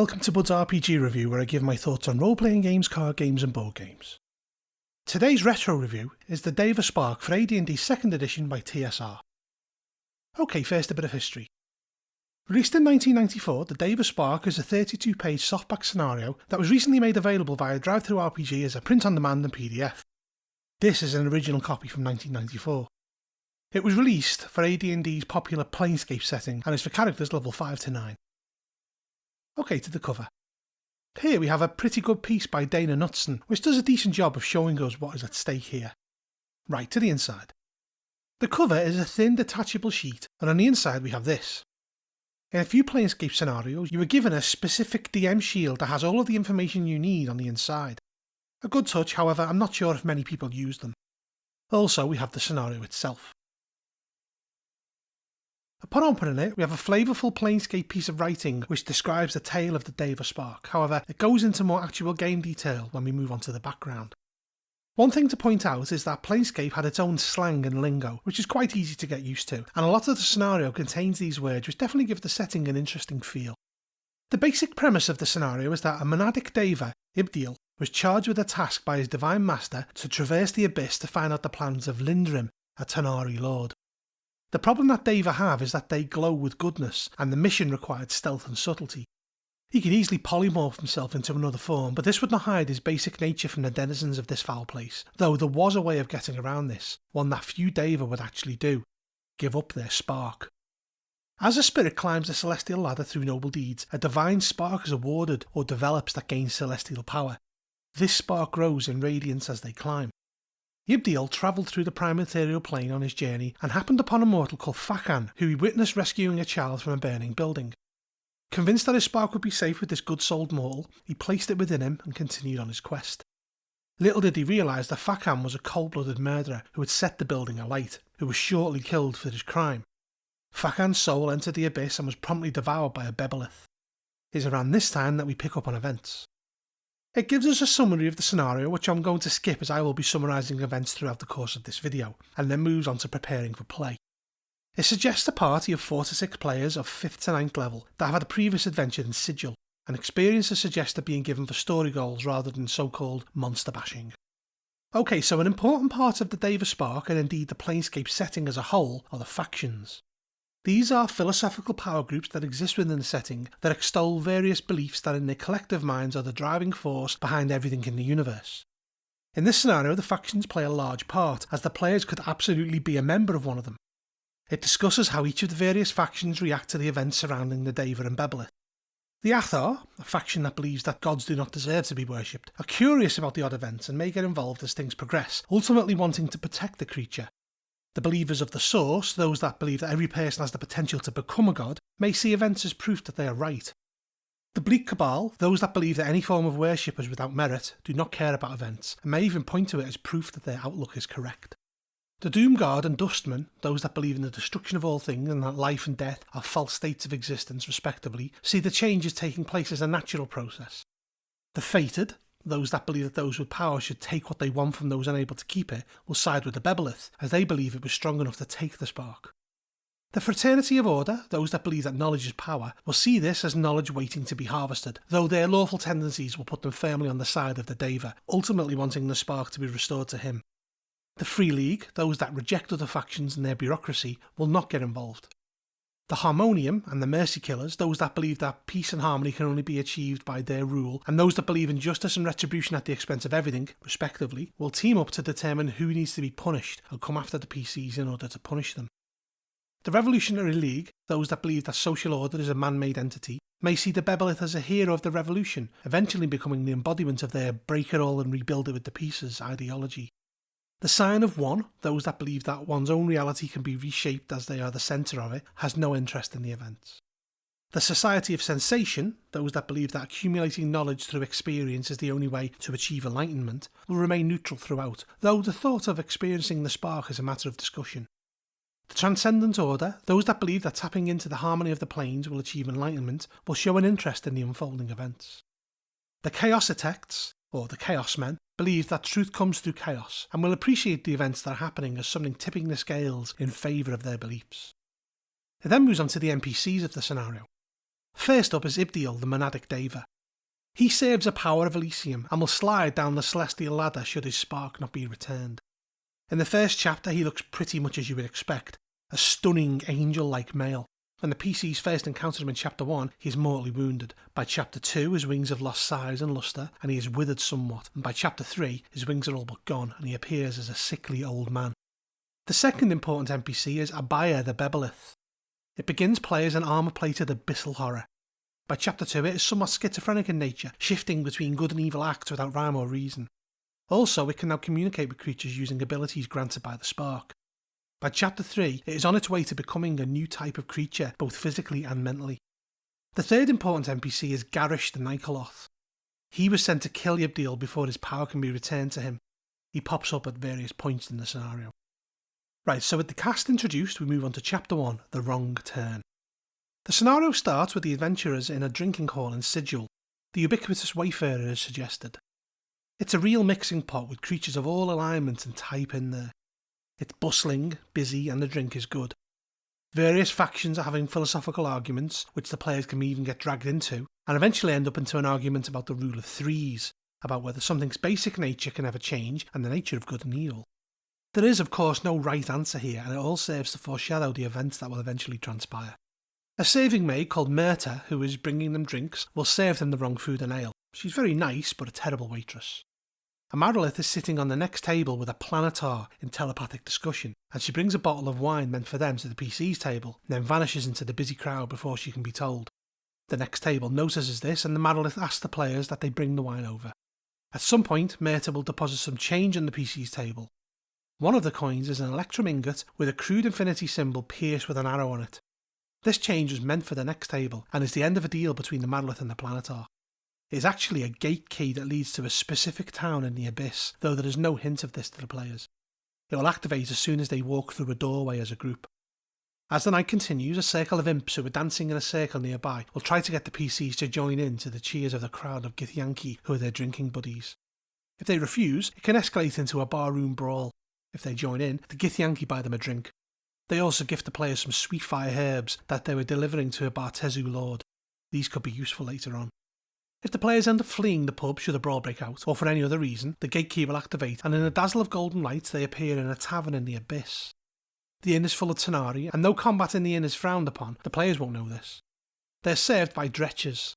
welcome to Bud's RPG review, where I give my thoughts on role-playing games, card games and board games. Today's retro review is the Deva Spark for AD&D 2nd edition by TSR. Okay, first a bit of history. Released in 1994, the Deva Spark is a 32-page softback scenario that was recently made available via Drive-Thru RPG as a print-on-demand and PDF. This is an original copy from 1994. It was released for AD&D's popular Planescape setting and is for characters level 5 to 9. Okay, to the cover. Here we have a pretty good piece by Dana Knutson, which does a decent job of showing us what is at stake here. Right, to the inside. The cover is a thin detachable sheet, and on the inside we have this. In a few Planescape scenarios, you are given a specific DM shield that has all of the information you need on the inside. A good touch, however, I'm not sure if many people use them. Also, we have the scenario itself. Upon opening it, we have a flavourful Planescape piece of writing which describes the tale of the Deva Spark. However, it goes into more actual game detail when we move on to the background. One thing to point out is that Planescape had its own slang and lingo, which is quite easy to get used to, and a lot of the scenario contains these words which definitely give the setting an interesting feel. The basic premise of the scenario is that a monadic Deva, Ibdiel, was charged with a task by his divine master to traverse the abyss to find out the plans of Lindrim, a Tanari lord. The problem that Deva have is that they glow with goodness, and the mission required stealth and subtlety. He could easily polymorph himself into another form, but this would not hide his basic nature from the denizens of this foul place, though there was a way of getting around this, one that few Deva would actually do: give up their spark. As a spirit climbs the celestial ladder through noble deeds, a divine spark is awarded or develops that gains celestial power. This spark grows in radiance as they climb. Ibdiel travelled through the prime material plane on his journey and happened upon a mortal called Fakan, who he witnessed rescuing a child from a burning building. Convinced that his spark would be safe with this good-souled mortal, he placed it within him and continued on his quest. Little did he realise that Fakan was a cold-blooded murderer who had set the building alight, who was shortly killed for his crime. Fakan's soul entered the abyss and was promptly devoured by a Bebilith. It is around this time that we pick up on events. It gives us a summary of the scenario, which I'm going to skip as I will be summarising events throughout the course of this video, and then moves on to preparing for play. It suggests a party of 4 to 6 players of 5th to 9th level that have had a previous adventure in Sigil, and experiences suggested being given for story goals rather than so-called monster bashing. Okay, so an important part of the Deva Spark, and indeed the Planescape setting as a whole, are the factions. These are philosophical power groups that exist within the setting that extol various beliefs that in their collective minds are the driving force behind everything in the universe. In this scenario, the factions play a large part, as the players could absolutely be a member of one of them. It discusses how each of the various factions react to the events surrounding the Deva and Bebilith. The Athar, a faction that believes that gods do not deserve to be worshipped, are curious about the odd events and may get involved as things progress, ultimately wanting to protect the creature. The believers of the Source, those that believe that every person has the potential to become a god, may see events as proof that they are right. The Bleak Cabal, those that believe that any form of worship is without merit, do not care about events, and may even point to it as proof that their outlook is correct. The Doom Guard and Dustmen, those that believe in the destruction of all things and that life and death are false states of existence respectively, see the changes taking place as a natural process. The Fated, those that believe that those with power should take what they want from those unable to keep it, will side with the Bebilith, as they believe it was strong enough to take the spark. The Fraternity of Order, those that believe that knowledge is power, will see this as knowledge waiting to be harvested, though their lawful tendencies will put them firmly on the side of the Deva, ultimately wanting the spark to be restored to him. The Free League, those that reject other factions and their bureaucracy, will not get involved. The Harmonium and the Mercy Killers, those that believe that peace and harmony can only be achieved by their rule, and those that believe in justice and retribution at the expense of everything, respectively, will team up to determine who needs to be punished and come after the PCs in order to punish them. The Revolutionary League, those that believe that social order is a man-made entity, may see the Bebilith as a hero of the revolution, eventually becoming the embodiment of their break it all and rebuild it with the pieces ideology. The Sign of One, those that believe that one's own reality can be reshaped as they are the centre of it, has no interest in the events. The Society of Sensation, those that believe that accumulating knowledge through experience is the only way to achieve enlightenment, will remain neutral throughout, though the thought of experiencing the spark is a matter of discussion. The Transcendent Order, those that believe that tapping into the harmony of the planes will achieve enlightenment, will show an interest in the unfolding events. The Chaositects, or the Chaos Men, believe that truth comes through chaos, and will appreciate the events that are happening as something tipping the scales in favour of their beliefs. It then moves on to the NPCs of the scenario. First up is Ibdiel, the monadic Deva. He serves a power of Elysium and will slide down the celestial ladder should his spark not be returned. In the first chapter he looks pretty much as you would expect, a stunning angel-like male. When the PCs first encountered him in chapter 1, he is mortally wounded. By chapter 2 his wings have lost size and lustre and he is withered somewhat, and by chapter 3 his wings are all but gone and he appears as a sickly old man. The second important NPC is Abaya the Bebilith. It begins play as an armour-plated abyssal horror. By chapter 2 it is somewhat schizophrenic in nature, shifting between good and evil acts without rhyme or reason. Also, it can now communicate with creatures using abilities granted by the spark. By chapter 3, it is on its way to becoming a new type of creature, both physically and mentally. The third important NPC is Garish the Nikoloth. He was sent to kill Ibdiel before his power can be returned to him. He pops up at various points in the scenario. Right, so with the cast introduced, we move on to chapter 1, The Wrong Turn. The scenario starts with the adventurers in a drinking hall in Sigil. The ubiquitous wayfarer is suggested. It's a real mixing pot with creatures of all alignments and type in there. It's bustling, busy, and the drink is good. Various factions are having philosophical arguments, which the players can even get dragged into, and eventually end up into an argument about the rule of threes, about whether something's basic nature can ever change and the nature of good and evil. There is, of course, no right answer here, and it all serves to foreshadow the events that will eventually transpire. A serving maid called Myrta, who is bringing them drinks, will serve them the wrong food and ale. She's very nice, but a terrible waitress. Amarylith is sitting on the next table with a planetar in telepathic discussion, and she brings a bottle of wine meant for them to the PC's table, and then vanishes into the busy crowd before she can be told. The next table notices this, and the Amarylith asks the players that they bring the wine over. At some point, Myrta will deposit some change on the PC's table. One of the coins is an electrum ingot with a crude infinity symbol pierced with an arrow on it. This change was meant for the next table, and is the end of a deal between the Amarylith and the planetar. It is actually a gate key that leads to a specific town in the Abyss, though there is no hint of this to the players. It will activate as soon as they walk through a doorway as a group. As the night continues, a circle of imps who are dancing in a circle nearby will try to get the PCs to join in to the cheers of the crowd of Githyanki who are their drinking buddies. If they refuse, it can escalate into a barroom brawl. If they join in, the Githyanki buy them a drink. They also gift the players some sweet fire herbs that they were delivering to a Bartezu lord. These could be useful later on. If the players end up fleeing the pub should a brawl break out, or for any other reason, the gate key will activate, and in a dazzle of golden lights they appear in a tavern in the Abyss. The inn is full of Tanari, and though combat in the inn is frowned upon, the players won't know this. They are served by dretchers.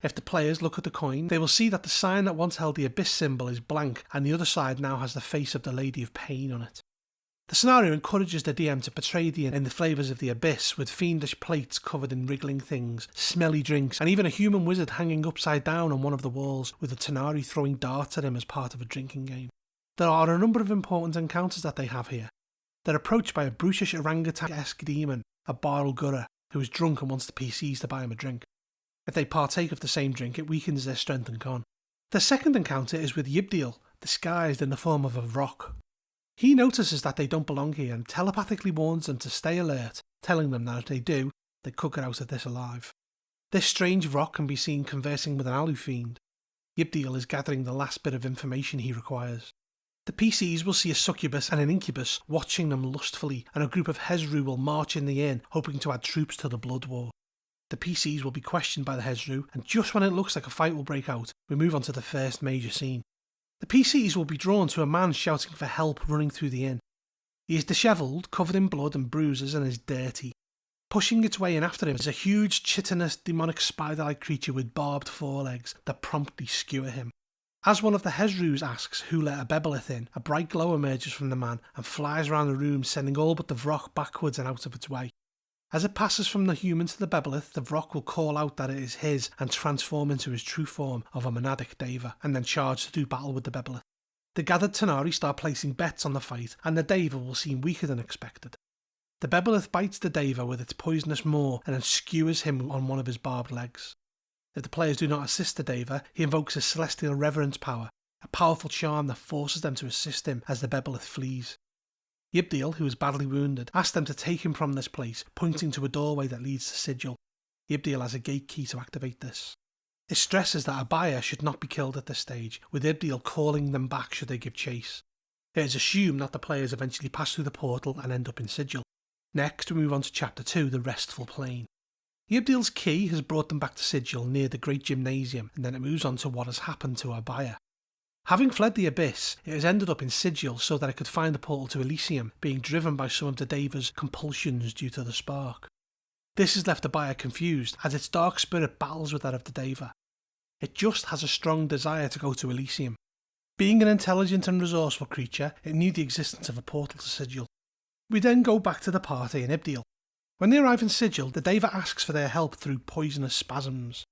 If the players look at the coin, they will see that the sign that once held the Abyss symbol is blank, and the other side now has the face of the Lady of Pain on it. The scenario encourages the DM to portray the inn in the flavours of the Abyss, with fiendish plates covered in wriggling things, smelly drinks, and even a human wizard hanging upside down on one of the walls with a Tanari throwing darts at him as part of a drinking game. There are a number of important encounters that they have here. They're approached by a brutish orangutan-esque demon, a Barl Gurra, who is drunk and wants the PCs to buy him a drink. If they partake of the same drink, it weakens their strength and con. The second encounter is with Ibdiel, disguised in the form of a rock. He notices that they don't belong here and telepathically warns them to stay alert, telling them that if they do, they could get out of this alive. This strange rock can be seen conversing with an Alu fiend. Ibdiel is gathering the last bit of information he requires. The PCs will see a succubus and an incubus watching them lustfully, and a group of Hezru will march in the inn, hoping to add troops to the blood war. The PCs will be questioned by the Hezru, and just when it looks like a fight will break out, we move on to the first major scene. The PCs will be drawn to a man shouting for help running through the inn. He is dishevelled, covered in blood and bruises, and is dirty. Pushing its way in after him is a huge, chitinous, demonic spider-like creature with barbed forelegs that promptly skewer him. As one of the Hezrus asks who let a Bebilith in, a bright glow emerges from the man and flies around the room, sending all but the Vrock backwards and out of its way. As it passes from the human to the Bebilith, the Vrock will call out that it is his and transform into his true form of a monadic Deva, and then charge to do battle with the Bebilith. The gathered Tanari start placing bets on the fight, and the Deva will seem weaker than expected. The Bebilith bites the Deva with its poisonous maw and then skewers him on one of his barbed legs. If the players do not assist the Deva, he invokes his celestial reverence power, a powerful charm that forces them to assist him as the Bebilith flees. Ibdiel, who is badly wounded, asks them to take him from this place, pointing to a doorway that leads to Sigil. Ibdiel has a gate key to activate this. It stresses that Abaya should not be killed at this stage, with Ibdiel calling them back should they give chase. It is assumed that the players eventually pass through the portal and end up in Sigil. Next, we move on to Chapter 2, the Restful Plane. Yibdil's key has brought them back to Sigil near the Great Gymnasium, and then it moves on to what has happened to Abaya. Having fled the Abyss, it has ended up in Sigil so that it could find the portal to Elysium, being driven by some of the Deva's compulsions due to the spark. This has left Abaya confused, as its dark spirit battles with that of the Deva. It just has a strong desire to go to Elysium. Being an intelligent and resourceful creature, it knew the existence of a portal to Sigil. We then go back to the party in Ibdil. When they arrive in Sigil, the Deva asks for their help through poisonous spasms.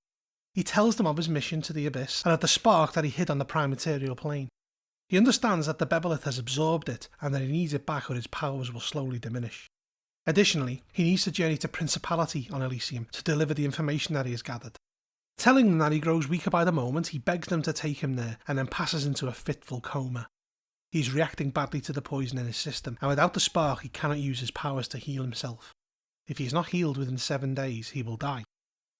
He tells them of his mission to the Abyss and of the spark that he hid on the prime material plane. He understands that the Bebilith has absorbed it and that he needs it back or his powers will slowly diminish. Additionally, he needs to journey to Principality on Elysium to deliver the information that he has gathered. Telling them that he grows weaker by the moment, he begs them to take him there and then passes into a fitful coma. He's reacting badly to the poison in his system, and without the spark he cannot use his powers to heal himself. If he is not healed within 7 days, he will die.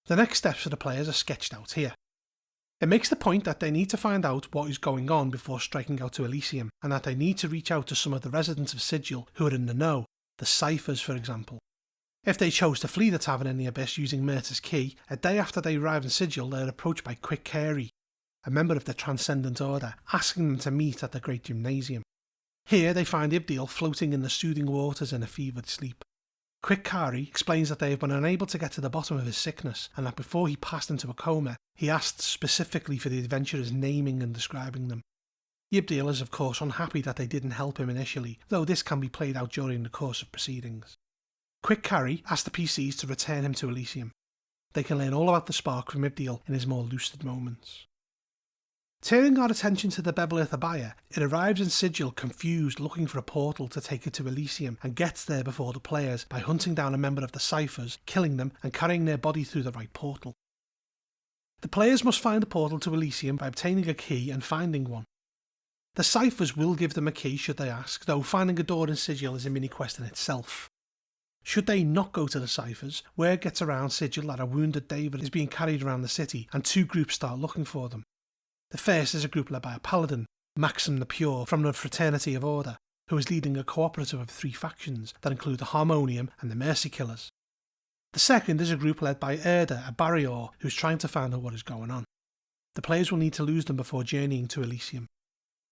The next steps for the players are sketched out here. It makes the point that they need to find out what is going on before striking out to Elysium, and that they need to reach out to some of the residents of Sigil who are in the know, the ciphers for example. If they chose to flee the tavern in the Abyss using Myrta's key, a day after they arrive in Sigil they are approached by Quick Carey, a member of the Transcendent Order, asking them to meet at the Great Gymnasium. Here they find Ibdil floating in the soothing waters in a fevered sleep. Quick Carey explains that they have been unable to get to the bottom of his sickness, and that before he passed into a coma, he asked specifically for the adventurers naming and describing them. Ibdil is of course unhappy that they didn't help him initially, though this can be played out during the course of proceedings. Quick Carey asks the PCs to return him to Elysium. They can learn all about the spark from Ibdil in his more lucid moments. Turning our attention to the Bebilith Abaya, it arrives in Sigil confused, looking for a portal to take it to Elysium, and gets there before the players by hunting down a member of the ciphers, killing them and carrying their body through the right portal. The players must find the portal to Elysium by obtaining a key and finding one. The ciphers will give them a key should they ask, though finding a door in Sigil is a mini-quest in itself. Should they not go to the ciphers, word gets around Sigil that a wounded Deva is being carried around the city, and 2 groups start looking for them. The first is a group led by a paladin, Maxim the Pure, from the Fraternity of Order, who is leading a cooperative of 3 factions that include the Harmonium and the Mercy Killers. The second is a group led by Erda, a Barrior, who is trying to find out what is going on. The players will need to lose them before journeying to Elysium.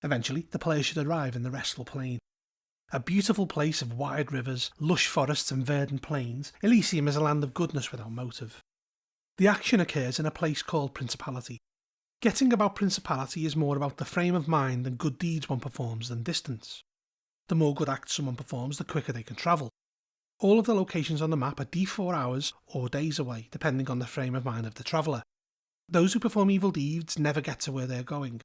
Eventually, the players should arrive in the Restful Plain. A beautiful place of wide rivers, lush forests and verdant plains, Elysium is a land of goodness without motive. The action occurs in a place called Principality. Getting about Principality is more about the frame of mind and good deeds one performs than distance. The more good acts someone performs, the quicker they can travel. All of the locations on the map are d4 hours or days away, depending on the frame of mind of the traveller. Those who perform evil deeds never get to where they are going.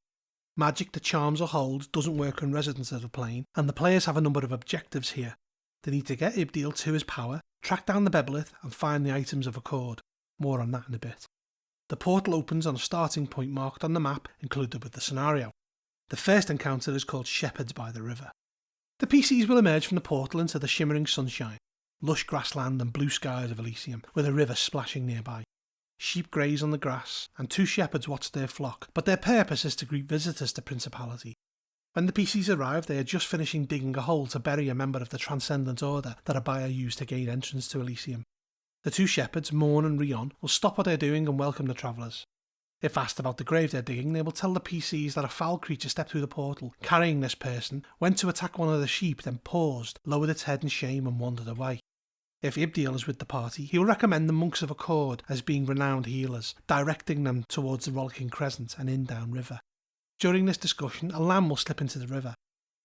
Magic that charms or holds doesn't work on residents of the plane, and the players have a number of objectives here. They need to get Ibdil to his power, track down the Bebilith, and find the items of accord. More on that in a bit. The portal opens on a starting point marked on the map included with the scenario. The first encounter is called Shepherds by the River. The PCs will emerge from the portal into the shimmering sunshine, lush grassland and blue skies of Elysium, with a river splashing nearby. Sheep graze on the grass, and 2 shepherds watch their flock, but their purpose is to greet visitors to Principality. When the PCs arrive, they are just finishing digging a hole to bury a member of the Transcendent Order that Abaya used to gain entrance to Elysium. The 2 shepherds, Morn and Rion, will stop what they're doing and welcome the travellers. If asked about the grave they're digging, they will tell the PCs that a foul creature stepped through the portal, carrying this person, went to attack one of the sheep, then paused, lowered its head in shame and wandered away. If Ibdil is with the party, he will recommend the Monks of Accord as being renowned healers, directing them towards the Rollicking Crescent and in down river. During this discussion, a lamb will slip into the river.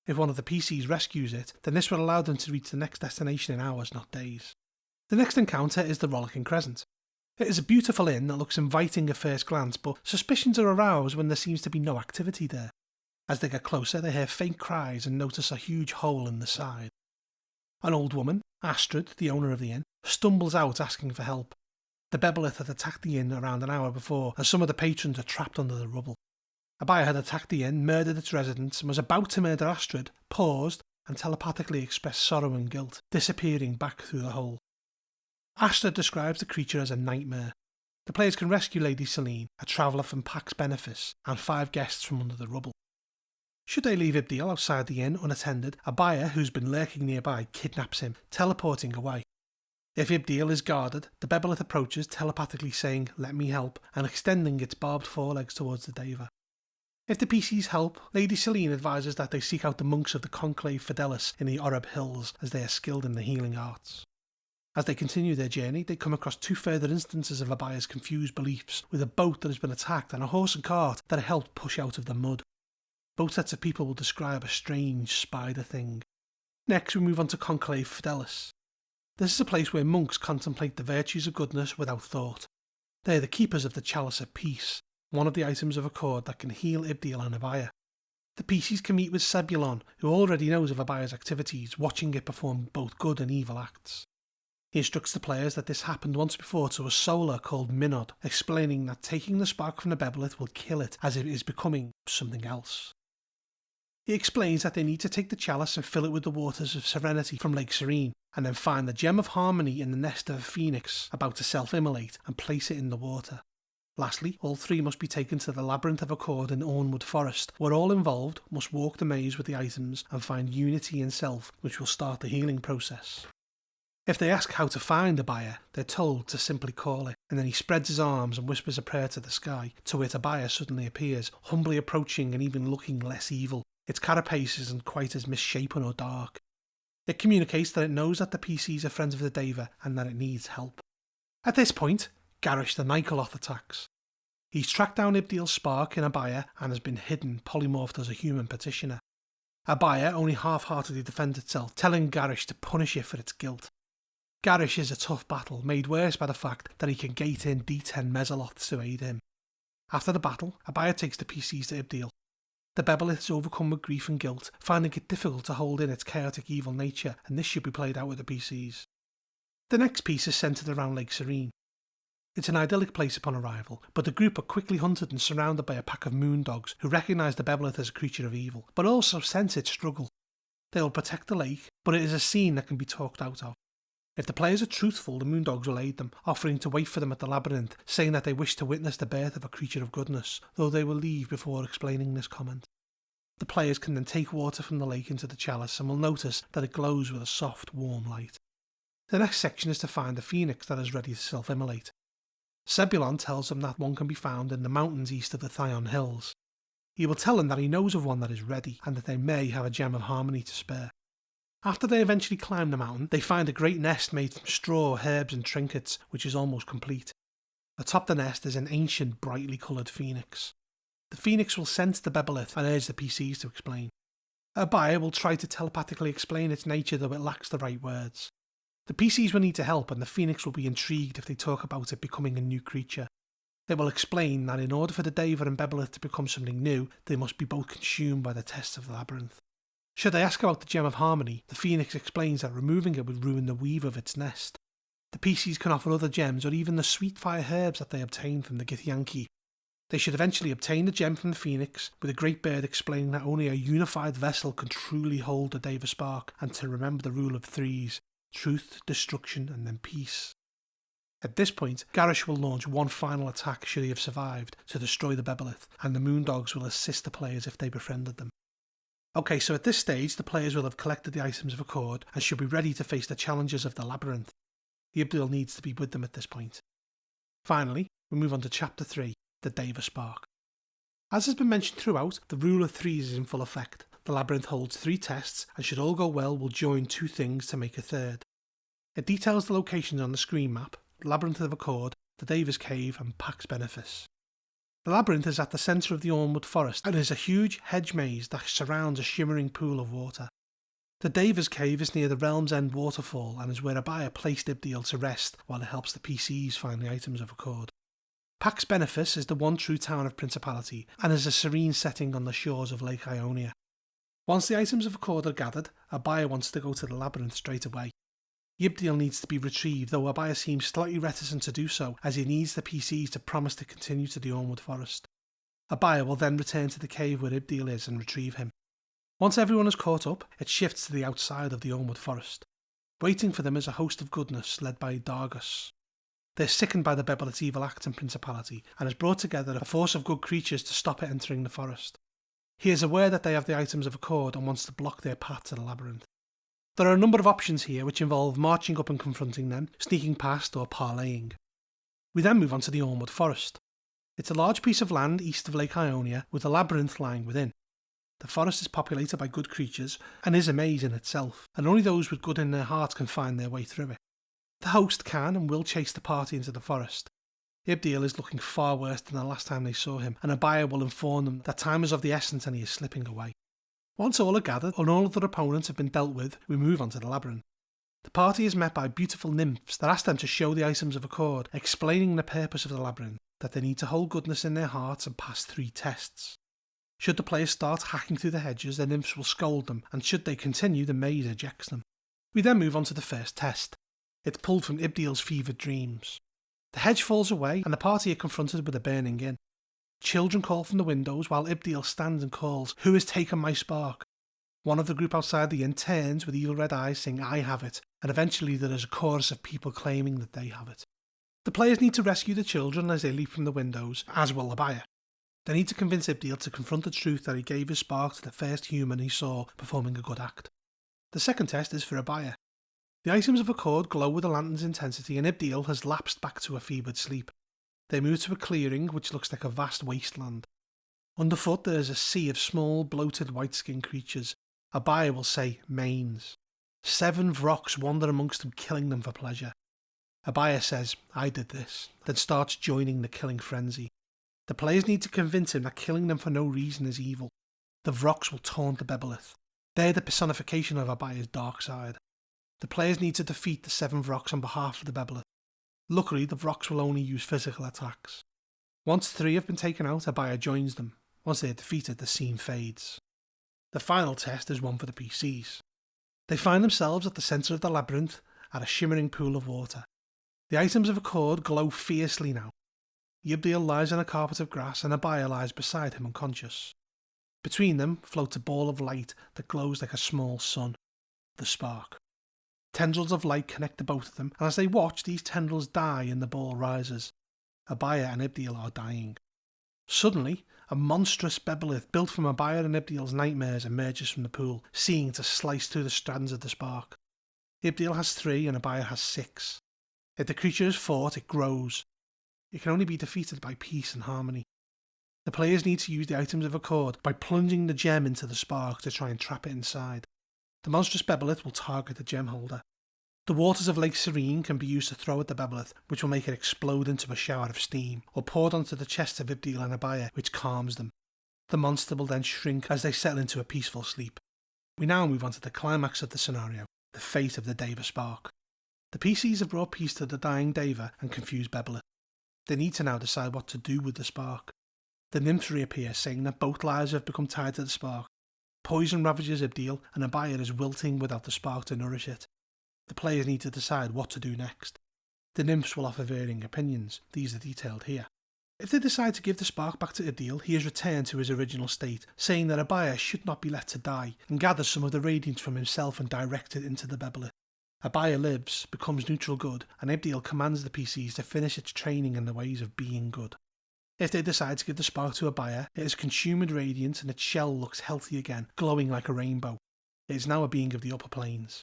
If one of the PCs rescues it, then this will allow them to reach the next destination in hours, not days. The next encounter is the Rollicking Crescent. It is a beautiful inn that looks inviting at first glance, but suspicions are aroused when there seems to be no activity there. As they get closer, they hear faint cries and notice a huge hole in the side. An old woman, Astrid, the owner of the inn, stumbles out asking for help. The Bebilith had attacked the inn around an hour before, and some of the patrons are trapped under the rubble. Abaya had attacked the inn, murdered its residents, and was about to murder Astrid, paused, and telepathically expressed sorrow and guilt, disappearing back through the hole. Astrid describes the creature as a nightmare. The players can rescue Lady Celine, a traveller from Pax Benefice, and 5 guests from under the rubble. Should they leave Ibdil outside the inn unattended, Abaya, who's been lurking nearby, kidnaps him, teleporting away. If Ibdeal is guarded, the Bebilith approaches, telepathically saying, "Let me help," and extending its barbed forelegs towards the Deva. If the PCs help, Lady Selene advises that they seek out the monks of the Conclave Fidelis in the Oreb Hills, as they are skilled in the healing arts. As they continue their journey, they come across 2 further instances of Abaya's confused beliefs, with a boat that has been attacked and a horse and cart that are helped push out of the mud. Both sets of people will describe a strange spider thing. Next, we move on to Conclave Fidelis. This is a place where monks contemplate the virtues of goodness without thought. They are the keepers of the Chalice of Peace, one of the items of accord that can heal Ibdeal and Abaya. The PCs can meet with Sebulon, who already knows of Abaya's activities, watching it perform both good and evil acts. He instructs the players that this happened once before to a solar called Minod, explaining that taking the spark from the Bebilith will kill it as it is becoming something else. He explains that they need to take the chalice and fill it with the waters of serenity from Lake Serene, and then find the gem of harmony in the nest of a phoenix about to self-immolate and place it in the water. Lastly, all 3 must be taken to the Labyrinth of Accord in Ornwood Forest, where all involved must walk the maze with the items and find unity in self, which will start the healing process. If they ask how to find Abaya, they're told to simply call it, and then he spreads his arms and whispers a prayer to the sky, to which Abaya suddenly appears, humbly approaching and even looking less evil. Its carapace isn't quite as misshapen or dark. It communicates that it knows that the PCs are friends of the Deva and that it needs help. At this point, Garrosh the Nikoloth attacks. He's tracked down Ibdeal's spark in Abaya and has been hidden, polymorphed as a human petitioner. Abaya only half-heartedly defends itself, telling Garrosh to punish it for its guilt. Garrosh is a tough battle, made worse by the fact that he can gate in D10 Mezzoloths to aid him. After the battle, Abaya takes the PCs to Ibdeal. The Bebilith is overcome with grief and guilt, finding it difficult to hold in its chaotic evil nature, and this should be played out with the PCs. The next piece is centred around Lake Serene. It's an idyllic place upon arrival, but the group are quickly hunted and surrounded by a pack of moondogs who recognise the Bebilith as a creature of evil, but also sense its struggle. They will protect the lake, but it is a scene that can be talked out of. If the players are truthful, the moondogs will aid them, offering to wait for them at the labyrinth, saying that they wish to witness the birth of a creature of goodness, though they will leave before explaining this comment. The players can then take water from the lake into the chalice and will notice that it glows with a soft, warm light. The next section is to find the phoenix that is ready to self-immolate. Sebulon tells them that one can be found in the mountains east of the Thion Hills. He will tell them that he knows of one that is ready, and that they may have a gem of harmony to spare. After they eventually climb the mountain, they find a great nest made from straw, herbs and trinkets, which is almost complete. Atop the nest is an ancient, brightly coloured phoenix. The phoenix will sense the Bebilith and urge the PCs to explain. Abaya will try to telepathically explain its nature, though it lacks the right words. The PCs will need to help, and the phoenix will be intrigued if they talk about it becoming a new creature. It will explain that in order for the Deva and Bebilith to become something new, they must be both consumed by the tests of the labyrinth. Should they ask about the gem of harmony, the phoenix explains that removing it would ruin the weave of its nest. The PCs can offer other gems or even the sweet fire herbs that they obtain from the Githyanki. They should eventually obtain the gem from the phoenix, with a great bird explaining that only a unified vessel can truly hold the Deva Spark, and to remember the rule of 3s, truth, destruction and then peace. At this point, Garrosh will launch one final attack should he have survived, to destroy the Bebilith, and the moondogs will assist the players if they befriended them. Okay, so at this stage the players will have collected the items of accord and should be ready to face the challenges of the labyrinth. Ibdeal needs to be with them at this point. Finally, we move on to Chapter 3, the Deva Spark. As has been mentioned throughout, the rule of 3s is in full effect. The labyrinth holds 3 tests, and should all go well will join 2 things to make a third. It details the locations on the screen map, the Labyrinth of Accord, the Deva's Cave and Pax Benefice. The labyrinth is at the centre of the Ornwood Forest and is a huge hedge maze that surrounds a shimmering pool of water. The Deva's Cave is near the Realm's End waterfall and is where Abaya placed Ibdeal to rest while it helps the PCs find the items of accord. Pax Benefice is the one true town of Principality and is a serene setting on the shores of Lake Ionia. Once the items of accord are gathered, Abaya wants to go to the labyrinth straight away. Ibdeal needs to be retrieved, though Abaya seems slightly reticent to do so, as he needs the PCs to promise to continue to the Ornwood Forest. Abaya will then return to the cave where Ibdeal is and retrieve him. Once everyone is caught up, it shifts to the outside of the Ornwood Forest. Waiting for them is a host of goodness led by Dargus. They're sickened by the Bebilith's evil acts and Principality, and has brought together a force of good creatures to stop it entering the forest. He is aware that they have the items of accord and wants to block their path to the labyrinth. There are a number of options here which involve marching up and confronting them, sneaking past or parleying. We then move on to the Ormwood Forest. It's a large piece of land east of Lake Ionia with a labyrinth lying within. The forest is populated by good creatures and is a maze in itself, and only those with good in their hearts can find their way through it. The host can and will chase the party into the forest. Ibdiel is looking far worse than the last time they saw him, and Abaya will inform them that time is of the essence and he is slipping away. Once all are gathered and all of their opponents have been dealt with, we move on to the labyrinth. The party is met by beautiful nymphs that ask them to show the items of accord, explaining the purpose of the labyrinth, that they need to hold goodness in their hearts and pass 3 tests. Should the players start hacking through the hedges, the nymphs will scold them, and should they continue, the maze ejects them. We then move on to the first test. It's pulled from Ibdiel's fevered dreams. The hedge falls away, and the party are confronted with a burning inn. Children call from the windows while Ibdiel stands and calls, "Who has taken my spark?" One of the group outside the inn turns with evil red eyes saying, "I have it," and eventually there is a chorus of people claiming that they have it. The players need to rescue the children as they leap from the windows, as will Abaya. They need to convince Ibdiel to confront the truth that he gave his spark to the first human he saw performing a good act. The second test is for Abaya. The items of accord glow with the lantern's intensity and Ibdiel has lapsed back to a fevered sleep. They move to a clearing which looks like a vast wasteland. Underfoot there is a sea of small, bloated, white-skinned creatures. Abaya will say, "Manes." 7 Vroks wander amongst them, killing them for pleasure. Abaya says, "I did this," then starts joining the killing frenzy. The players need to convince him that killing them for no reason is evil. The Vroks will taunt the Bebilith. They're the personification of Abaya's dark side. The players need to defeat the 7 Vroks on behalf of the Bebilith. Luckily, the Vroks will only use physical attacks. Once 3 have been taken out, Abaya joins them. Once they are defeated, the scene fades. The final test is one for the PCs. They find themselves at the centre of the labyrinth at a shimmering pool of water. The items of accord glow fiercely now. Ibdiel lies on a carpet of grass and Abaya lies beside him unconscious. Between them floats a ball of light that glows like a small sun, the spark. Tendrils of light connect the both of them, and as they watch, these tendrils die and the ball rises. Abaya and Ibdiel are dying. Suddenly, a monstrous Bebilith built from Abaya and Ibdiel's nightmares emerges from the pool, seeking to slice through the strands of the spark. Ibdiel has 3 and Abaya has 6. If the creature is fought, it grows. It can only be defeated by peace and harmony. The players need to use the items of accord by plunging the gem into the spark to try and trap it inside. The monstrous Bebilith will target the gem holder. The waters of Lake Serene can be used to throw at the Bebilith, which will make it explode into a shower of steam, or poured onto the chests of Ibdiel and Abaya, which calms them. The monster will then shrink as they settle into a peaceful sleep. We now move on to the climax of the scenario, the fate of the Deva Spark. The PCs have brought peace to the dying Deva and confused Bebilith. They need to now decide what to do with the spark. The nymphs reappear, saying that both lives have become tied to the spark. Poison ravages Ibdiel, and Abaya is wilting without the spark to nourish it. The players need to decide what to do next. The nymphs will offer varying opinions. These are detailed here. If they decide to give the spark back to Ibdiel, he is returned to his original state, saying that Abaya should not be let to die, and gathers some of the radiance from himself and directs it into the Bebilith. Abaya lives, becomes neutral good, and Ibdiel commands the PCs to finish its training in the ways of being good. If they decide to give the spark to Abaya, it is consumed radiance and its shell looks healthy again, glowing like a rainbow. It is now a being of the upper planes.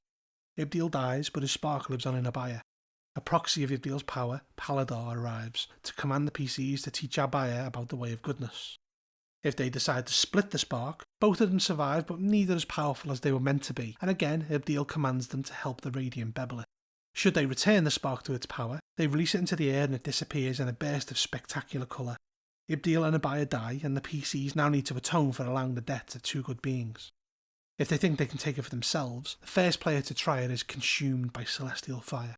Ibdiel dies, but his spark lives on in Abaya. A proxy of Ibdiel's power, Paladar, arrives to command the PCs to teach Abaya about the way of goodness. If they decide to split the spark, both of them survive, but neither as powerful as they were meant to be, and again Ibdiel commands them to help the radiant Bebilith. Should they return the spark to its power, they release it into the air and it disappears in a burst of spectacular colour. Ibdiel and Abaya die, and the PCs now need to atone for allowing the deaths of 2 good beings. If they think they can take it for themselves, the first player to try it is consumed by celestial fire.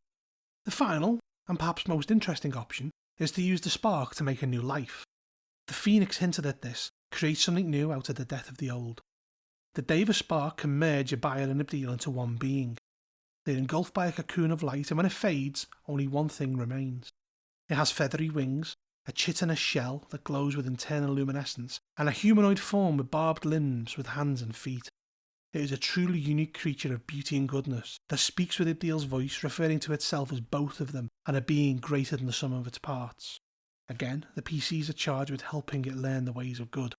The final, and perhaps most interesting option, is to use the spark to make a new life. The Phoenix hinted at this, create something new out of the death of the old. The Deva Spark can merge Abaya and Ibdiel into one being. They're engulfed by a cocoon of light, and when it fades, only one thing remains. It has feathery wings, a chitinous shell that glows with internal luminescence, and a humanoid form with barbed limbs with hands and feet. It is a truly unique creature of beauty and goodness that speaks with Ibdiel's voice, referring to itself as both of them and a being greater than the sum of its parts. Again, the PCs are charged with helping it learn the ways of good.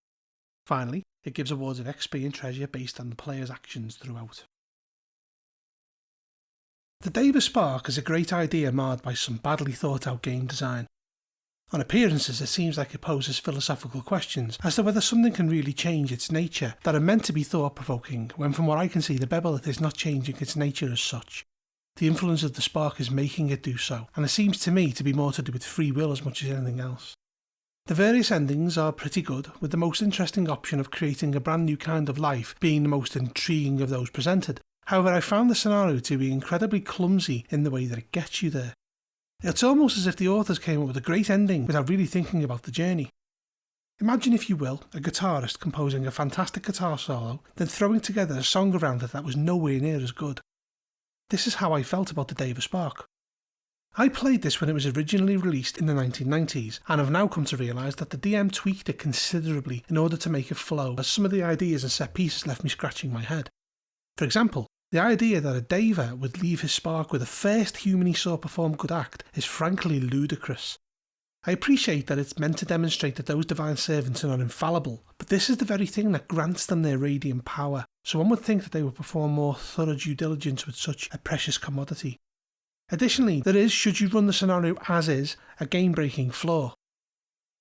Finally, it gives awards of XP and treasure based on the player's actions throughout. The Deva Spark is a great idea marred by some badly thought out game design. On appearances, it seems like it poses philosophical questions as to whether something can really change its nature that are meant to be thought-provoking, when from what I can see the Bebilith is not changing its nature as such. The influence of the spark is making it do so, and it seems to me to be more to do with free will as much as anything else. The various endings are pretty good, with the most interesting option of creating a brand new kind of life being the most intriguing of those presented. However, I found the scenario to be incredibly clumsy in the way that it gets you there. It's almost as if the authors came up with a great ending without really thinking about the journey. Imagine, if you will, a guitarist composing a fantastic guitar solo, then throwing together a song around it that was nowhere near as good. This is how I felt about the Deva Spark. I played this when it was originally released in the 1990s, and have now come to realise that the DM tweaked it considerably in order to make it flow, as some of the ideas and set pieces left me scratching my head. For example, the idea that a Deva would leave his spark with the first human he saw perform good act is frankly ludicrous. I appreciate that it's meant to demonstrate that those divine servants are not infallible, but this is the very thing that grants them their radiant power, so one would think that they would perform more thorough due diligence with such a precious commodity. Additionally, there is, should you run the scenario as is, a game-breaking flaw.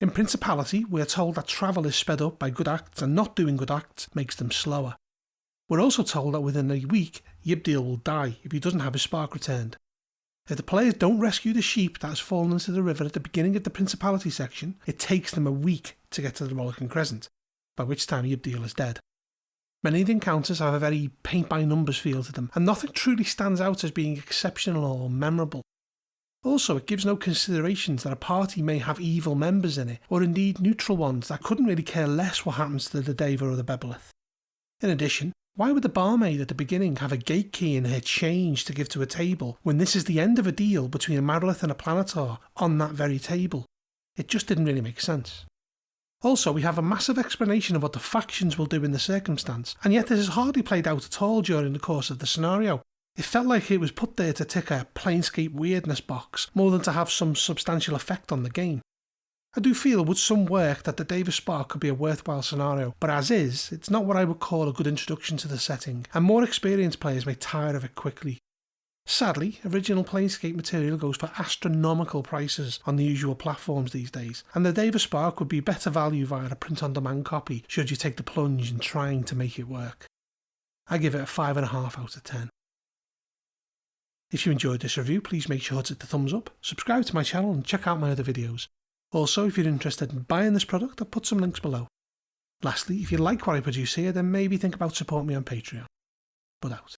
In Principality, we are told that travel is sped up by good acts, and not doing good acts makes them slower. We're also told that within a week, Yibdil will die if he doesn't have his spark returned. If the players don't rescue the sheep that has fallen into the river at the beginning of the Principality section, it takes them a week to get to the Rollicking Crescent, by which time Yibdil is dead. Many of the encounters have a very paint-by-numbers feel to them, and nothing truly stands out as being exceptional or memorable. Also, it gives no considerations that a party may have evil members in it, or indeed neutral ones that couldn't really care less what happens to the Deva or the Bebilith. In addition, why would the barmaid at the beginning have a gate key in her change to give to a table when this is the end of a deal between a Marilith and a Planetar on that very table? It just didn't really make sense. Also, we have a massive explanation of what the factions will do in the circumstance, and yet this is hardly played out at all during the course of the scenario. It felt like it was put there to tick a Planescape weirdness box more than to have some substantial effect on the game. I do feel with some work that the Deva Spark could be a worthwhile scenario, but as is, it's not what I would call a good introduction to the setting, and more experienced players may tire of it quickly. Sadly, original Planescape material goes for astronomical prices on the usual platforms these days, and the Deva Spark would be better value via a print-on-demand copy should you take the plunge in trying to make it work. I give it a 5.5 out of 10. If you enjoyed this review, please make sure to hit the thumbs up, subscribe to my channel and check out my other videos. Also, if you're interested in buying this product, I've put some links below. Lastly, if you like what I produce here, then maybe think about supporting me on Patreon. But out.